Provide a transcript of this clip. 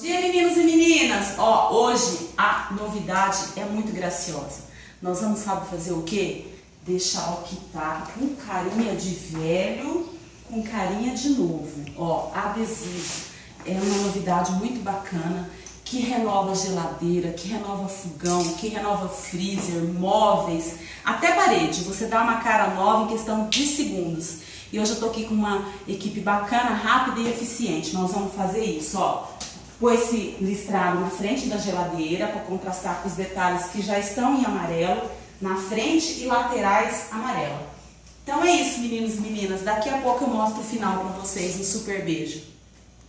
Bom dia, meninos e meninas! Ó, hoje a novidade é muito graciosa. Nós vamos, sabe, fazer o quê? Deixar o que tá com carinha de velho, com carinha de novo. Ó, adesivo. É uma novidade muito bacana, que renova geladeira, que renova fogão, que renova freezer, móveis, até parede. Você dá uma cara nova em questão de segundos. E hoje eu tô aqui com uma equipe bacana, rápida e eficiente. Nós vamos fazer isso, ó. Pôr esse listrado na frente da geladeira para contrastar com os detalhes que já estão em amarelo, na frente e laterais amarelo. Então é isso, meninos e meninas. Daqui a pouco eu mostro o final para vocês. Um super beijo.